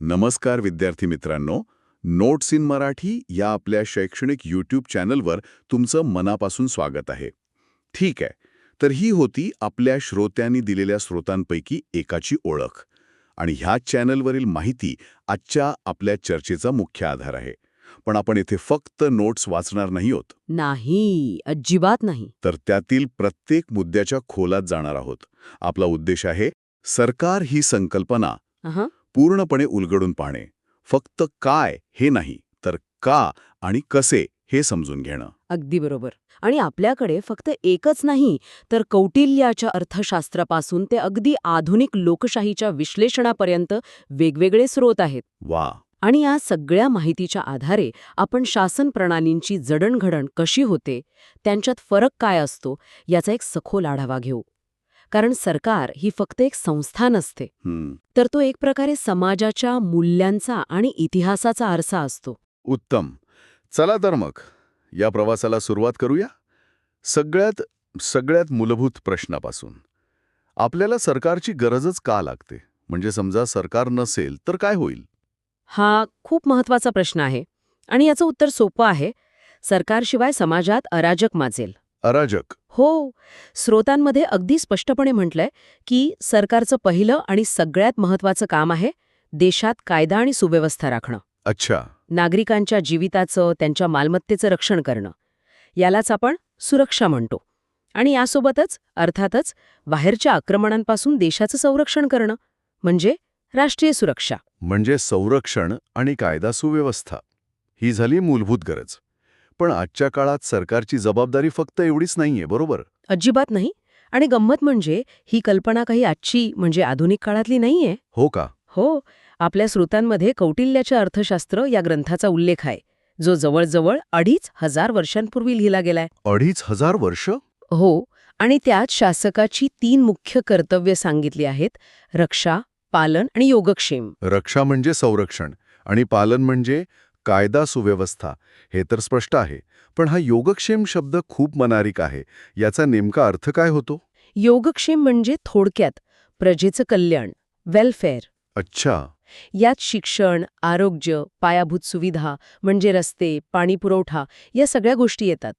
नमस्कार विद्यार्थी मित्रांनो, नोट्स इन मराठी या आपल्या शैक्षणिक यूट्यूब चॅनलवर तुमचं मनापासून स्वागत आहे. ठीक आहे, तर ही होती आपल्या श्रोत्यांनी दिलेल्या स्रोतांपैकी एकाची ओळख. आणि ह्याच चॅनलवरील माहिती आजच्या आपल्या चर्चेचा मुख्य आधार आहे. पण आपण इथे फक्त नोट्स वाचणार नाही आहोत, नाही, अजिबात नाही. तर त्यातील प्रत्येक मुद्द्याच्या खोलात जाणार आहोत. आपला उद्देश आहे सरकार ही संकल्पना अहं. पूर्णपणे उलगडून पाहणे. फक्त काय हे नाही, तर का आणि कसे हे समजून घेणं. अगदी बरोबर. आणि आपल्याकडे फक्त एकच नाही, तर कौटिल्याच्या अर्थशास्त्रापासून ते अगदी आधुनिक लोकशाहीच्या विश्लेषणापर्यंत वेगवेगळे स्रोत आहेत. वा, आणि या सगळ्या माहितीच्या आधारे आपण शासन प्रणालींची जडणघडण कशी होते, त्यांच्यात फरक काय असतो, याचा एक सखोल आढावा घेऊ. कारण सरकार ही फक्त एक संस्था नसते, तर तो एक प्रकारे समाजाच्या मूल्यांचा आणि इतिहासाचा आरसा असतो. उत्तम. चला तर मग या प्रवासाला सुरुवात करूया. सगळ्यात मूलभूत प्रश्नापासून. आपल्याला सरकारची गरजच का लागते? म्हणजे समजा सरकार नसेल तर काय होईल? हा खूप महत्वाचा प्रश्न आहे आणि याचं उत्तर सोपं आहे. सरकारशिवाय समाजात अराजक माजेल. अराजक? हो, स्रोतांमध्ये अगदी स्पष्टपणे म्हटलंय की सरकारचं पहिलं आणि सगळ्यात महत्वाचं काम आहे देशात कायदा आणि सुव्यवस्था राखणं. अच्छा. नागरिकांच्या जीविताचं, त्यांच्या मालमत्तेचं रक्षण करणं. यालाच आपण सुरक्षा म्हणतो. आणि यासोबतच अर्थातच बाहेरच्या आक्रमणांपासून देशाचं संरक्षण करणं म्हणजे राष्ट्रीय सुरक्षा. म्हणजे संरक्षण आणि कायदा सुव्यवस्था ही झाली मूलभूत गरज. पण आजच्या काळात सरकारची जबाबदारी फक्त एवढीच नाहीये, बरोबर? अजिबात नाही. आणि गंमत म्हणजे ही कल्पना काही आजची म्हणजे आधुनिक काळातली नाहीये. हो का? हो, आपल्या स्रोतांमध्ये कौटिल्याचे अर्थशास्त्र या ग्रंथाचा उल्लेख आहे, जो जवळजवळ 2500 वर्षांपूर्वी लिहिला गेलाय. 2500 वर्ष? हो, आणि त्यात शासकाची 3 मुख्य कर्तव्य सांगितली आहेत: रक्षा, पालन आणि योगक्षेम. रक्षा म्हणजे संरक्षण आणि पालन म्हणजे कायदा सुव्यवस्था. हे तर स्पष्ट आहे. पण हा योगक्षेम शब्द खूप मनारिक आहे. याचा नेमका अर्थ काय होतो? योगक्षेम म्हणजे थोडक्यात प्रजेचं कल्याण, वेलफेअर. अच्छा. यात शिक्षण, आरोग्य, पायाभूत सुविधा म्हणजे रस्ते, पाणीपुरवठा या सगळ्या गोष्टी येतात.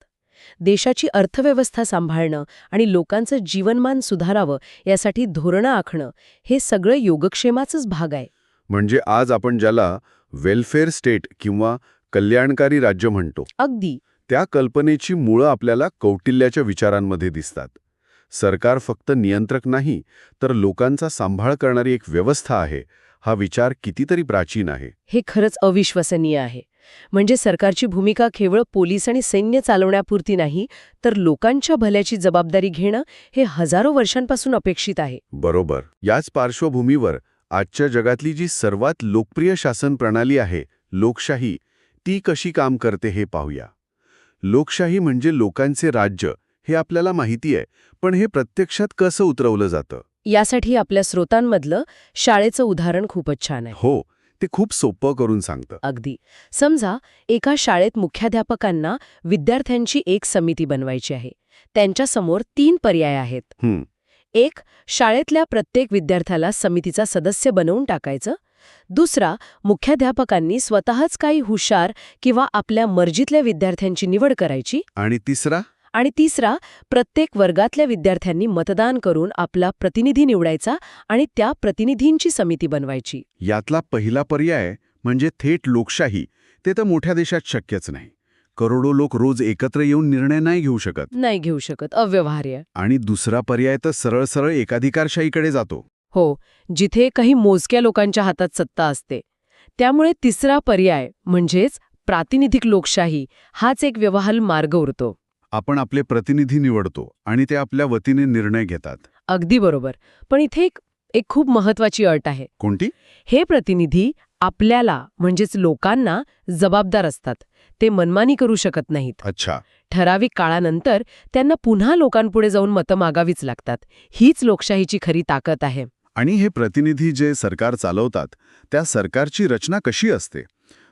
देशाची अर्थव्यवस्था सांभाळणं आणि लोकांचं जीवनमान सुधारावं यासाठी धोरणं आखणं हे सगळं योगक्षेमाचाच भाग आहे. म्हणजे आज आपण ज्याला वेलफेअर स्टेट किंवा कल्याणकारी राज्य म्हणतो, अगदी. त्या कल्पनेची मुळं आपल्याला कौटिल्याच्या विचारांमध्ये दिसतात. सरकार फक्त नियंत्रक नाही, तर लोकांचा सांभाळ करणारी एक व्यवस्था आहे. हा विचार कितीतरी प्राचीन आहे. हे खरंच अविश्वसनीय आहे. म्हणजे सरकारची भूमिका केवळ पोलीस आणि सैन्य चालवण्यापुरती नाही, तर लोकांच्या भल्याची जबाबदारी घेणं हे हजारो वर्षांपासून अपेक्षित आहे. बरोबर. याच पार्श्वभूमीवर आजच्या जगातली जी सर्वात लोकप्रिय शासन प्रणाली आहे, लोकशाही, ती कशी काम करते हे पाहूया. लोकशाही म्हणजे लोकांचे राज्य हे आपल्याला माहिती आहे, पण हे प्रत्यक्षात कसं उतरवलं जातं? यासाठी आपल्या स्रोतांमधलं शाळेचं उदाहरण खूपच छान आहे. हो, ते खूप सोपं करून सांगतं. अगदी. समजा एका शाळेत मुख्याध्यापकांना विद्यार्थ्यांची एक समिती बनवायची आहे. त्यांच्यासमोर 3 पर्याय आहेत. 1. शाळेतल्या प्रत्येक विद्यार्थ्याला समितीचा सदस्य बनवून टाकायचं. दुसरा, मुख्याध्यापकांनी स्वतःच काही हुशार किंवा आपल्या मर्जीतल्या विद्यार्थ्यांची निवड करायची. आणि तिसरा, प्रत्येक वर्गातल्या विद्यार्थ्यांनी मतदान करून आपला प्रतिनिधी निवडायचा आणि त्या प्रतिनिधींची समिती बनवायची. यातला पहिला पर्याय म्हणजे थेट लोकशाही, ते तर मोठ्या देशात शक्यच नाही. करोडो लोक रोज एकत्र येऊन निर्णय नाही घेऊ शकत. अव्यवहार्य. आणि दुसरा पर्याय तर सरळ एकाधिकारशाहीकडे जातो. हो, जिथे काही मोजक्या लोकांच्या हातात सत्ता असते. त्यामुळे तिसरा पर्याय म्हणजेच प्रातिनिधिक लोकशाही हाच एक व्यवहार्य मार्ग उरतो. आपण आपले प्रतिनिधी निवडतो आणि ते आपल्या वतीने निर्णय घेतात. अगदी बरोबर. पण इथे एक खूप महत्वाची अट आहे. कोणती? हे प्रतिनिधी आपल्याला म्हणजेच लोकांना जबाबदार असतात. ते मनमानी करू शकत नाहीत. अच्छा. ठराविक काळानंतर त्यांना पुन्हा लोकांपुढे जाऊन मतं मागावीच लागतात. हीच लोकशाहीची खरी ताकद आहे. आणि हे प्रतिनिधी जे सरकार चालवतात, त्या सरकारची रचना कशी असते?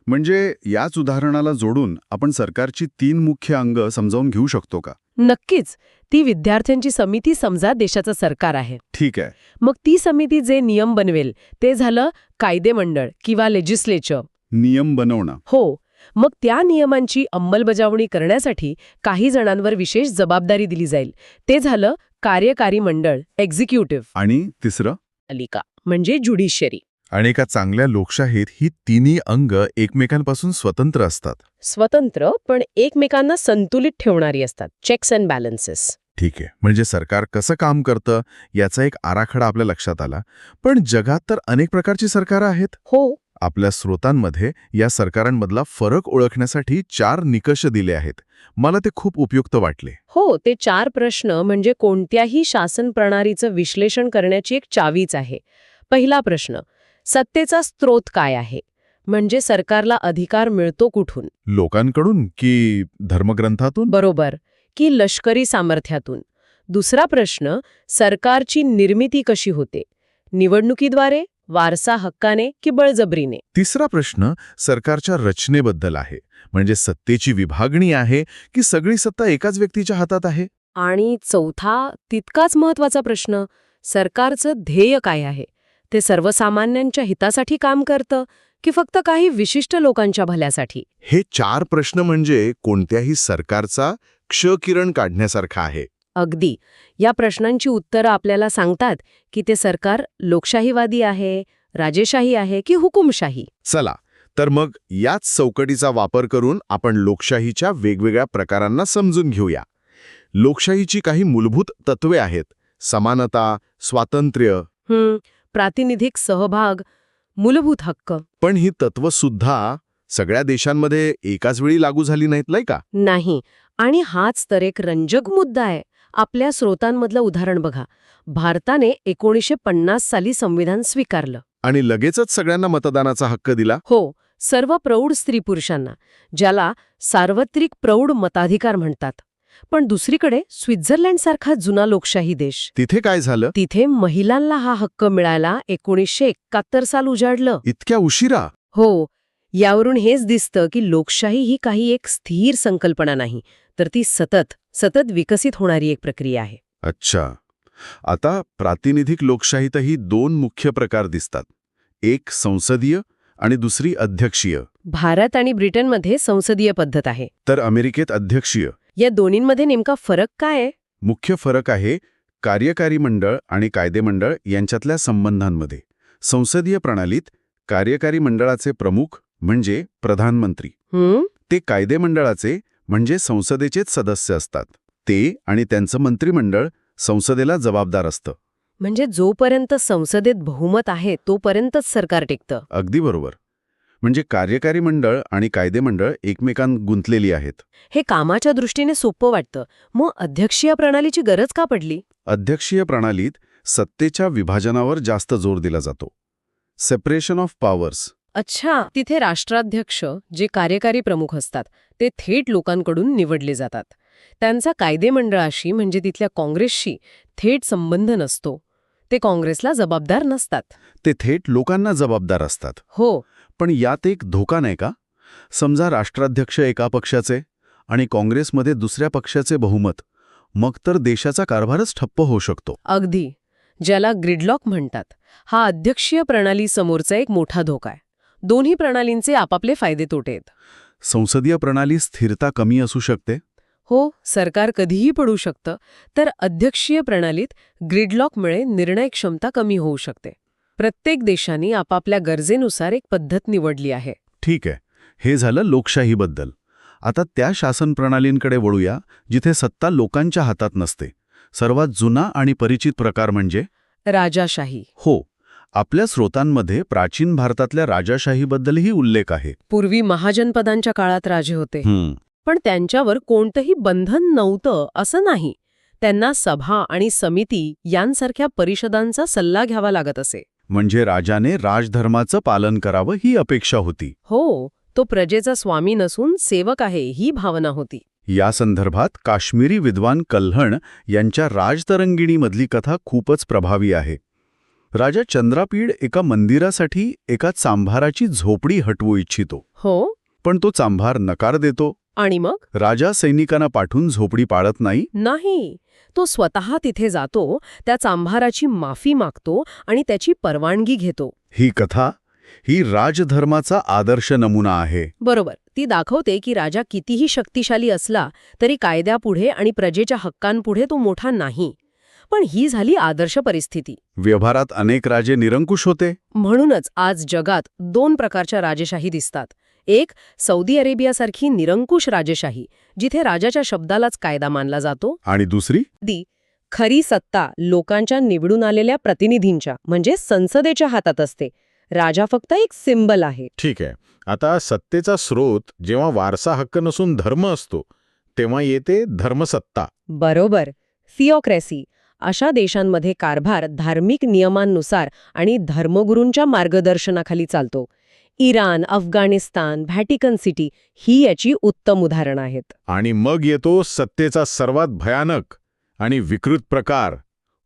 म्हणजे याच उदाहरणाला जोडून आपण सरकारची 3 मुख्य अंग समजावून घेऊ शकतो का? नक्कीच. ती विद्यार्थ्यांची समिती समजा देशाचं सरकार आहे. ठीक आहे. मग ती समिती जे नियम बनवेल ते झालं कायदेमंडळ किंवा लेजिस्लेचर. नियम बनवणं. हो. मग त्या नियमांची अंमलबजावणी करण्यासाठी काही जणांवर विशेष जबाबदारी दिली जाईल. ते झालं कार्यकारी मंडळ, एक्झिक्युटिव्ह. आणि तिसरं? पालिका म्हणजे ज्युडिशियरी. आणि एका चांगल्या लोकशाहीत ही तिन्ही अंग एकमेकांपासून स्वतंत्र असतात. स्वतंत्र पण एकमेकांना संतुलित ठेवणारी असतात. Checks and balances. ठीक आहे, म्हणजे सरकार कसं काम करतं याचा एक आराखडा आपल्या लक्षात आला. पण जगात तर अनेक प्रकारची सरकारं आहेत. हो. आपल्या स्रोतांमध्ये या सरकारांमधला फरक ओळखण्यासाठी 4 निकष दिले आहेत. मला ते खूप उपयुक्त वाटले. हो, ते 4 प्रश्न म्हणजे कोणत्याही शासन प्रणालीचं विश्लेषण करण्याची एक चावीच आहे. पहिला प्रश्न, सत्तेचा स्रोत काय आहे? म्हणजे सरकारला अधिकार मिळतो कुठून? लोकांकडून की धर्मग्रंथातून? बरोबर. की लष्करी सामर्थ्यातून? दुसरा प्रश्न, सरकारची निर्मिती कशी होते? निवडणुकीद्वारे, वारसा हक्काने की बळजबरीने? तिसरा प्रश्न सरकारच्या रचनेबद्दल आहे. म्हणजे सत्तेची विभागणी आहे की सगळी सत्ता एकाच व्यक्तीच्या हातात आहे? आणि चौथा, तितकाच महत्वाचा प्रश्न, सरकारचं ध्येय काय आहे? ते सर्वसामान्यांच्या हितासाठी काम करतं की फक्त काही विशिष्ट लोकांच्या भल्यासाठी? हे 4 प्रश्न म्हणजे कोणत्याही सरकारचा क्षकिरण काढण्यासारखा आहे. अगदी. या प्रश्नांची उत्तरं आपल्याला सांगतात की ते सरकार लोकशाहीवादी आहे, राजेशाही आहे की हुकुमशाही. चला, तर मग याच चौकटीचा वापर करून आपण लोकशाहीच्या वेगवेगळ्या प्रकारांना समजून घेऊया. लोकशाहीची काही मूलभूत तत्वे आहेत. समानता, स्वातंत्र्य. प्रातिनिधिक सहभाग, मूलभूत हक्क. पण ही तत्वसुद्धा सगळ्या देशांमध्ये एकाच वेळी लागू झाली नाहीत, नाही का? नाही. आणि हाच तर एक रंजक मुद्दा आहे. आपल्या स्रोतांमधलं उदाहरण बघा. भारताने 1950 साली संविधान स्वीकारलं. आणि लगेचच सगळ्यांना मतदानाचा हक्क दिला. हो, सर्व प्रौढ स्त्री पुरुषांना, ज्याला सार्वत्रिक प्रौढ मताधिकार म्हणतात. पण दुसरीकडे स्वित्झर्लंडसारखा जुना लोकशाही देश, तिथे काय झालं? तिथे महिलांना हा हक्क मिळायला 1971 साल उजाडलं. इतक्या उशिरा? हो. यावरून हेच दिसतं की लोकशाही ही काही एक स्थिर संकल्पना नाही, तर ती सतत विकसित होणारी एक प्रक्रिया आहे. अच्छा. आता प्रातिनिधिक लोकशाहीतही 2 मुख्य प्रकार दिसतात. एक संसदीय आणि दुसरी अध्यक्षीय. भारत आणि ब्रिटनमध्ये संसदीय पद्धत आहे. तर अमेरिकेत अध्यक्षीय. या दोन्हींमध्ये नेमका फरक काय आहे? मुख्य फरक आहे कार्यकारी मंडळ आणि कायदेमंडळ यांच्यातल्या संबंधांमध्ये. संसदीय प्रणालीत कार्यकारी मंडळाचे प्रमुख म्हणजे प्रधानमंत्री. ते कायदेमंडळाचे म्हणजे संसदेचेच सदस्य असतात. ते आणि त्यांचं मंत्रिमंडळ संसदेला जबाबदार असतं. म्हणजे जोपर्यंत संसदेत बहुमत आहे तोपर्यंतच सरकार टिकतं. अगदी बरोबर. म्हणजे कार्यकारी मंडळ आणि कायदेमंडळ एकमेकांत गुंतलेली आहेत. हे कामाच्या दृष्टीने सोपं वाटतं. मग अध्यक्षीय प्रणालीची गरज का पडली? अध्यक्षीय प्रणालीत सत्तेच्या विभाजनावर जास्त जोर दिला जातो. Separation of powers. अच्छा. तिथे राष्ट्राध्यक्ष, जे कार्यकारी प्रमुख असतात, ते थेट लोकांकडून निवडले जातात. त्यांचा कायदेमंडळाशी म्हणजे तिथल्या काँग्रेसशी थेट संबंध नसतो. ते काँग्रेसला जबाबदार नसतात. ते थेट लोकांना जबाबदार असतात. हो. पण यात एक धोका नाही का? समजा राष्ट्राध्यक्ष एका पक्षाचे आणि काँग्रेसमध्ये दुसऱ्या पक्षाचे बहुमत, मग तर देशाचा कारभारच ठप्प होऊ शकतो. अगदी. ज्याला ग्रिडलॉक म्हणतात. हा अध्यक्षीय प्रणाली समोरचा एक मोठा धोका आहे. दोन्ही प्रणालींचे आपापले फायदे तोटे आहेत. संसदीय प्रणाली स्थिरता कमी असू शकते. हो, सरकार कधीही पडू शकतं. तर अध्यक्षीय प्रणालीत ग्रिडलॉकमुळे निर्णय क्षमता कमी होऊ शकते. प्रत्येक देशाने आपापल्या गरजेनुसार एक पद्धत निवडली आहे. ठीक आहे. हे झालं लोकशाहीबद्दल. आता त्या शासन प्रणालींकडे वळूया जिथे सत्ता लोकांच्या हातात नसते. सर्वात जुना आणि परिचित प्रकार म्हणजे राजाशाही. हो. आपल्या स्रोतांमध्ये प्राचीन भारतातल्या राजाशाहीबद्दलही उल्लेख आहे. पूर्वी महाजनपदांच्या काळात राजे होते. पण त्यांच्यावर कोणतंही बंधन नव्हतं असं नाही. त्यांना सभा आणि समिती यांसारख्या परिषदांचा सल्ला घ्यावा लागत असे. म्हणजे राजाने राजधर्माचं पालन करावं ही अपेक्षा होती. हो, तो प्रजेचा स्वामी नसून सेवक आहे ही भावना होती. या संदर्भात काश्मीरी विद्वान कल्हण यांच्या राजतरंगिणीमधली कथा खूपच प्रभावी आहे. राजा चंद्रापीड एका मंदिरासाठी एका चांभाराची झोपडी हटवू इच्छितो. हो. पण तो चांभार नकार देतो. आणि मग राजा सैनिकांना पाठवून झोपडी पाळत नाही. नाही, तो स्वतः तिथे जातो, त्या चांभाराची माफी मागतो आणि त्याची परवानगी घेतो. ही कथा ही राजधर्माचा आदर्श नमुना आहे. बरोबर. ती दाखवते की राजा कितीही शक्तिशाली असला तरी कायद्यापुढे आणि प्रजेच्या हक्कांपुढे तो मोठा नाही. पण ही झाली आदर्श परिस्थिती. व्यवहारात अनेक राजे निरंकुश होते. म्हणूनच आज जगात 2 प्रकारच्या राजेशाही दिसतात. एक, सौदी अरेबियासारखी निरंकुश राजेशाही, जिथे राजाच्या शब्दालाच कायदा मानला जातो. आणि दुसरी खरी सत्ता लोकांच्या निवडून आलेल्या प्रतिनिधींच्या म्हणजे संसदेच्या हातात असते. राजा फक्त एक सिंबल आहे. ठीक आहे. आता सत्तेचा स्रोत जेव्हा वारसा हक्क नसून धर्म असतो तेव्हा येते धर्मसत्ता. बरोबर. थिओक्रॅसी. अशा देशांमध्ये कारभार धार्मिक नियमांनुसार आणि धर्मगुरूंच्या मार्गदर्शनाखाली चालतो. इराण, अफगाणिस्तान, व्हॅटिकन सिटी ही याची उत्तम उदाहरणं आहेत. आणि मग येतो सत्तेचा सर्वात भयानक आणि विकृत प्रकार,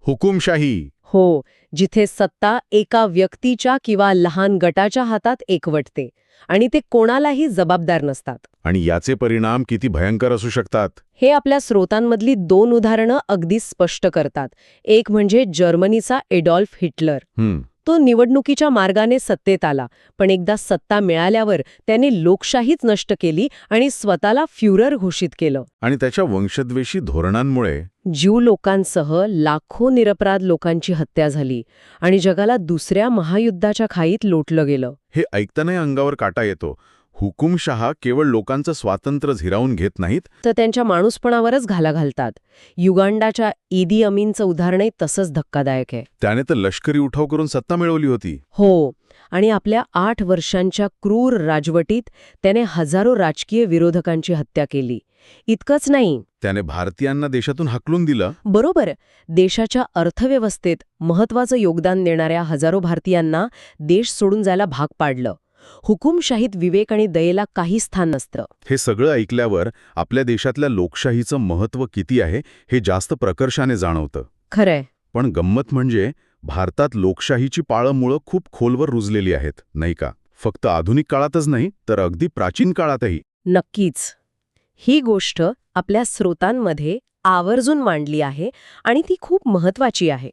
हुकुमशाही. हो, जिथे सत्ता एका व्यक्तीच्या किंवा लहान गटाच्या हातात एकवटते आणि ते कोणालाही जबाबदार नसतात. आणि याचे परिणाम किती भयंकर असू शकतात. हे आपल्या स्रोतांमधली 2 उदाहरणं अगदी स्पष्ट करतात. एक म्हणजे जर्मनीचा एडॉल्फ हिटलर. तो निवडणुकीच्या मार्गाने सत्तेत आला, पण एकदा सत्ता मिळाल्यावर त्याने लोकशाहीच नष्ट केली आणि स्वतःला फ्युरर घोषित केलं. आणि त्याच्या वंशद्वेषी धोरणांमुळे ज्यू लोकांसह लाखो निरपराध लोकांची हत्या झाली आणि जगाला दुसऱ्या महायुद्धाच्या खाईत लोटलं गेलं. हे ऐकताना अंगावर काटा येतो. हुकुमशहा केवळ लोकांचं स्वातंत्र्य झिरावून घेत नाहीत, तर त्यांच्या माणूसपणावरच घाला घालतात. युगांडाच्या ईदी अमीनचं उदाहरणही तसंच धक्कादायक आहे. त्याने तर लष्करी उठाव करून सत्ता मिळवली होती. हो, आणि आपल्या 8 वर्षांच्या क्रूर राजवटीत त्याने हजारो राजकीय विरोधकांची हत्या केली. इतकंच नाही, त्याने भारतीयांना देशातून हाकलून दिलं. बरोबर, देशाच्या अर्थव्यवस्थेत महत्वाचं योगदान देणाऱ्या हजारो भारतीयांना देश सोडून जायला भाग पाडलं. हुकुमशाहीत विवेक आणि दयेला काही स्थान नसतं. हे सगळं ऐकल्यावर आपल्या देशातल्या लोकशाहीचं महत्त्व किती आहे हे जास्त प्रकर्षाने जाणवतं. खरंय. पण गंमत म्हणजे भारतात लोकशाहीची पाळंमुळं खूप खोलवर रुजलेली आहेत, नाही का? फक्त आधुनिक काळातच नाही, तर अगदी प्राचीन काळातही. नक्कीच. ही गोष्ट आपल्या स्रोतांमध्ये आवर्जून मांडली आहे आणि ती खूप महत्वाची आहे.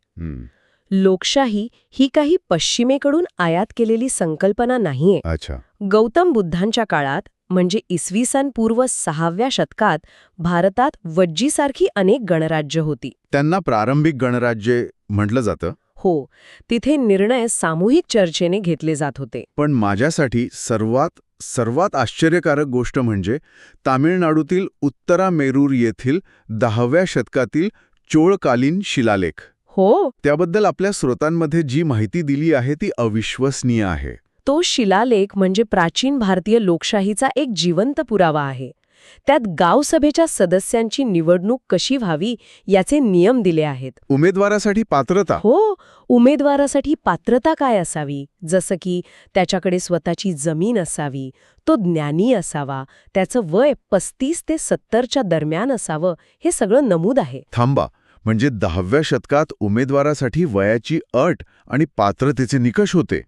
लोकशाही ही काही पश्चिमेकडून आयात केलेली संकल्पना नाहीये. अच्छा. गौतम बुद्धांच्या काळात म्हणजे इसवी सन पूर्व 6व्या शतकात भारतात वज्जीसारखी अनेक गणराज्य होती. त्यांना प्रारंभिक गणराज्ये म्हटलं जातं. हो, तिथे निर्णय सामूहिक चर्चेने घेतले जात होते. पण माझ्यासाठी सर्वात आश्चर्यकारक गोष्ट म्हणजे तामिळनाडूतील उत्तरामेरूर येथील 10व्या शतकातील चोळकालीन शिलालेख. हो, त्याबद्दल आपल्या स्रोतांमध्ये जी माहिती दिली आहे ती अविश्वसनीय आहे. तो शिलालेख म्हणजे प्राचीन भारतीय लोकशाहीचा एक जिवंत पुरावा आहे. त्यात गावसभेच्या सदस्यांची निवडणूक कशी व्हावी याचे नियम दिले आहेत. उमेदवारासाठी पात्रता. हो, उमेदवारासाठी पात्रता काय असावी, जसं की त्याच्याकडे स्वतःची जमीन असावी, तो ज्ञानी असावा, त्याचं वय 35 ते 70च्या दरम्यान असावं, हे सगळं नमूद आहे. थांबा, म्हणजे 10व्या शतकात उमेदवारासाठी वयाची अट आणि पात्रतेचे निकष होते.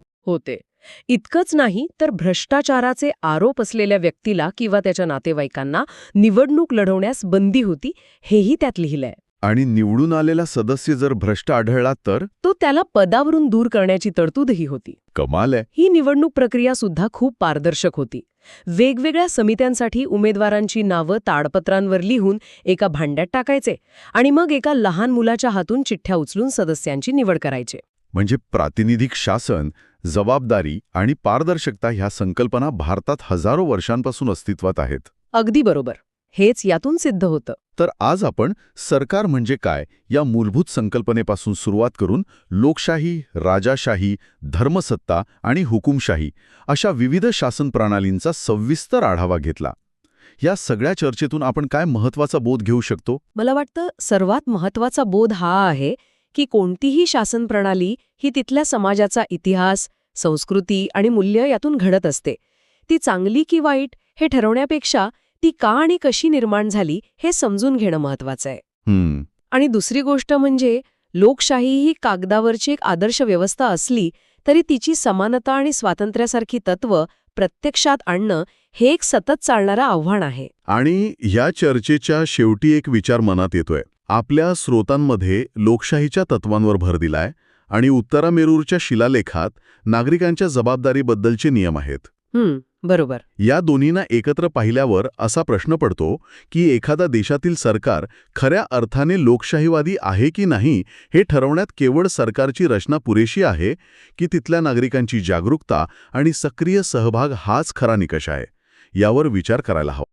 इतकंच नाही तर भ्रष्टाचाराचे आरोप असलेल्या व्यक्तीला किंवा त्याच्या नातेवाईकांना निवडणूक लढवण्यास बंदी होती, हेही त्यात लिहिलंय. आणि निवडून आलेला सदस्य जर भ्रष्ट आढळला तर तो त्याला पदावरून दूर करण्याची तरतूदही होती. कमाल आहे. ही निवडणूक प्रक्रिया सुद्धा खूप पारदर्शक होती. वेगवेगळ्या समित्यांसाठी उमेदवारांची नावं ताडपत्रांवर लिहून एका भांड्यात टाकायचे आणि मग एका लहान मुलाच्या हातून चिठ्ठ्या उचलून सदस्यांची निवड करायचे. म्हणजे प्रातिनिधिक शासन, जबाबदारी आणि पारदर्शकता ह्या संकल्पना भारतात हजारो वर्षांपासून अस्तित्वात आहेत. अगदी बरोबर. हेच यातून सिद्ध होतं. तर आज आपण सरकार म्हणजे काय या मूलभूत संकल्पनेपासून सुरुवात करून लोकशाही, राजाशाही, धर्मसत्ता आणि हुकुमशाही अशा विविध शासन प्रणालींचा सविस्तर आढावा घेतला. या सगळ्या चर्चेतून आपण काय महत्त्वाचा बोध घेऊ शकतो? मला वाटतं सर्वात महत्त्वाचा बोध हा आहे की कोणतीही शासन प्रणाली ही तिथल्या समाजाचा इतिहास, संस्कृती आणि मूल्य यातून घडत असते. ती चांगली की वाईट हे ठरवण्यापेक्षा ती का आणि कशी निर्माण झाली हे समजून घेणं महत्वाचं आहे. आणि दुसरी गोष्ट म्हणजे लोकशाही ही कागदावरची एक आदर्श व्यवस्था असली तरी तिची समानता आणि स्वातंत्र्यासारखी तत्त्व प्रत्यक्षात आणणं हे एक सतत चालणारं आव्हान आहे. आणि या चर्चेच्या शेवटी एक विचार मनात येतोय. आपल्या स्रोतांमध्ये लोकशाहीच्या तत्वांवर भर दिलाय आणि उत्तरामेरूरच्या शिलालेखात नागरिकांच्या जबाबदारीबद्दलचे नियम आहेत. बरोबर. या दोन्हींना एकत्र पाहिल्यावर असा प्रश्न पडतो की एखादा देशातील सरकार खऱ्या अर्थाने लोकशाहीवादी आहे की नाही हे ठरवण्यात केवळ सरकारची रचना पुरेशी आहे की तिथल्या नागरिकांची जागरूकता आणि सक्रिय सहभाग हाच खरा निकष आहे. यावर विचार करायला हवा.